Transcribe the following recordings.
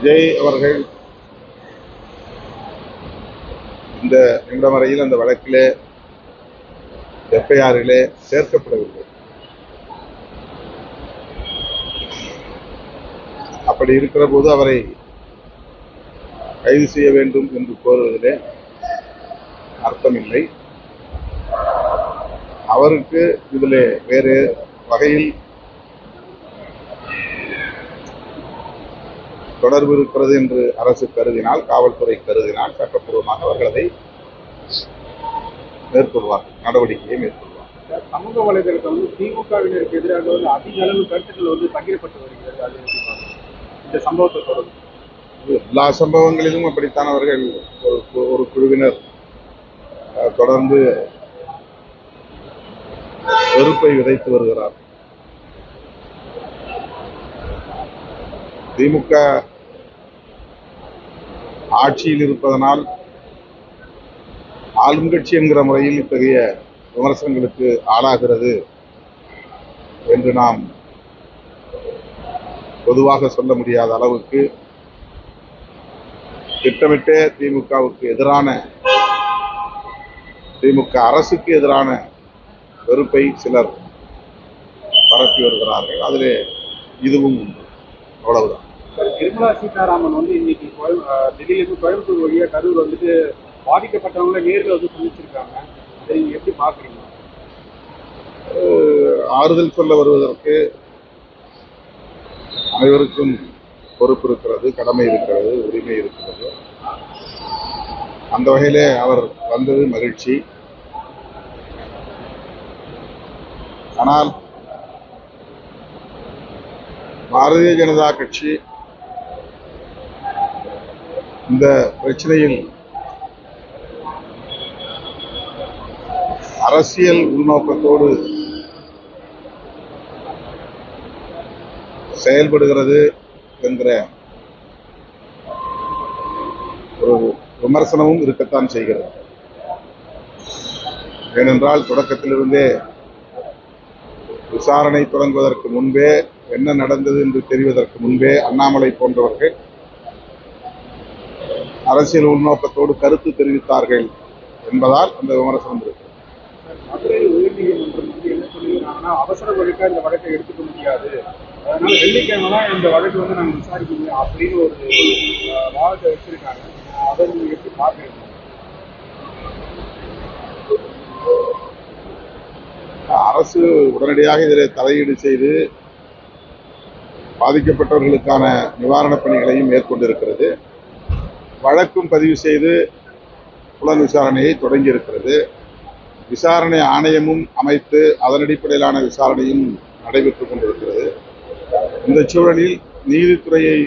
விஜய் அவர்கள் இந்த நிமிடம் வரையில் அந்த வழக்கிலே எஃப்ஐஆரிலே சேர்க்கப்படவில்லை. அப்படி இருக்கிற போது அவரை கைது செய்ய வேண்டும் என்று கோருவதிலே அர்த்தமில்லை. அவருக்கு இதில் வேறு வகையில் தொடர்பு இருக்கிறது என்று அரசு கருதினால், காவல்துறை கருதினால், சட்டப்பூர்வமாக அவர்கள் அதை மேற்கொள்வார், நடவடிக்கையை மேற்கொள்வார். சமூக வலைதளத்தில் திமுகவினருக்கு எதிராக அதிக அளவு கருத்துக்கள் பகிரப்பட்டு வருகிறது. அது இந்த சம்பவத்தை தொடர்ந்து எல்லா சம்பவங்களிலும் அப்படித்தான் அவர்கள் ஒரு குழுவினர் தொடர்ந்து வெறுப்பை விதைத்து வருகிறார். திமுக ஆட்சியில் இருப்பதனால் ஆளும் கட்சி என்கிற முறையில் இத்தகைய விமர்சனங்களுக்கு ஆளாகிறது என்று நாம் பொதுவாக சொல்ல முடியாத அளவுக்கு திட்டமிட்டே திமுகவுக்கு எதிரான, திமுக அரசுக்கு எதிரான வெறுப்பை சிலர் பரப்பி வருகிறார்கள். அதிலே இதுவும் உண்டு. அவ்வளவுதான். நிர்மலா சீதாராமன் இன்னைக்கு டெல்லியிலிருந்து கோயம்புத்தூர் வழியா கரூர் பாதிக்கப்பட்டவங்களை நேரில் சந்திச்சிருக்காங்க. அதை நீங்க எப்படி பாக்குறீங்க? ஆறுதல் சொல்ல வருவதற்கு அனைவருக்கும் பொறுப்பு இருக்கிறது, கடமை இருக்கிறது, உரிமை இருக்கிறது. அந்த வகையிலே அவர் வந்தது மகிழ்ச்சி. ஆனால் பாரதிய ஜனதா கட்சி இந்த பிரச்சனையில் அரசியல் உள்நோக்கத்தோடு செயல்படுகிறது என்கிற ஒரு விமர்சனமும் இருக்கத்தான் செய்கிறது. ஏனென்றால் தொடக்கத்திலிருந்தே விசாரணை தொடங்குவதற்கு முன்பே, என்ன நடந்தது என்று தெரிவதற்கு முன்பே அண்ணாமலை போன்றவர்கள் அரசியல் உள்நோக்கத்தோடு கருத்து தெரிவித்தார்கள் என்பதால் அந்த விமர்சனம் இருக்கு. மதுரை உயர்நீதிமன்றம் என்ன சொல்லியிருக்காங்கன்னா, அவசர வழக்கா இந்த வழக்கை எடுத்துக்க முடியாது, அதனால வெள்ளிக்கிழமை தான் இந்த வழக்கு நாங்கள் விசாரிக்கணும் அப்படின்னு ஒரு வாதத்தை வச்சிருக்காங்க. அதை நீங்க எப்படி பார்க்குறீங்க? அரசு உடனடியாக இதில் தலையீடு செய்து பாதிக்கப்பட்டவர்களுக்கான நிவாரணப் பணிகளையும் மேற்கொண்டிருக்கிறது. வழக்கும் பதிவு செய்து புலன் விசாரணையை தொடங்கி இருக்கிறது. விசாரணை ஆணையமும் அமைத்து அதன் அடிப்படையிலான விசாரணையும் நடைபெற்றுக் கொண்டிருக்கிறது. இந்த சூழலில் நீதித்துறையை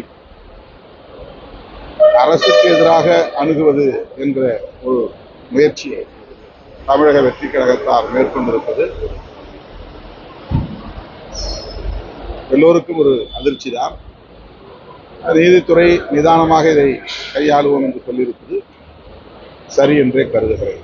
அரசுக்கு எதிராக அணுகுவது என்ற ஒரு முயற்சியை தமிழக வெற்றி கழகத்தார் மேற்கொண்டிருப்பது எல்லோருக்கும் ஒரு அதிர்ச்சி தான். நீதித்துறை நிதானமாக இதை கையாளுவோம் என்று சொல்லியிருப்பது சரி என்றே கருதுகிறேன்.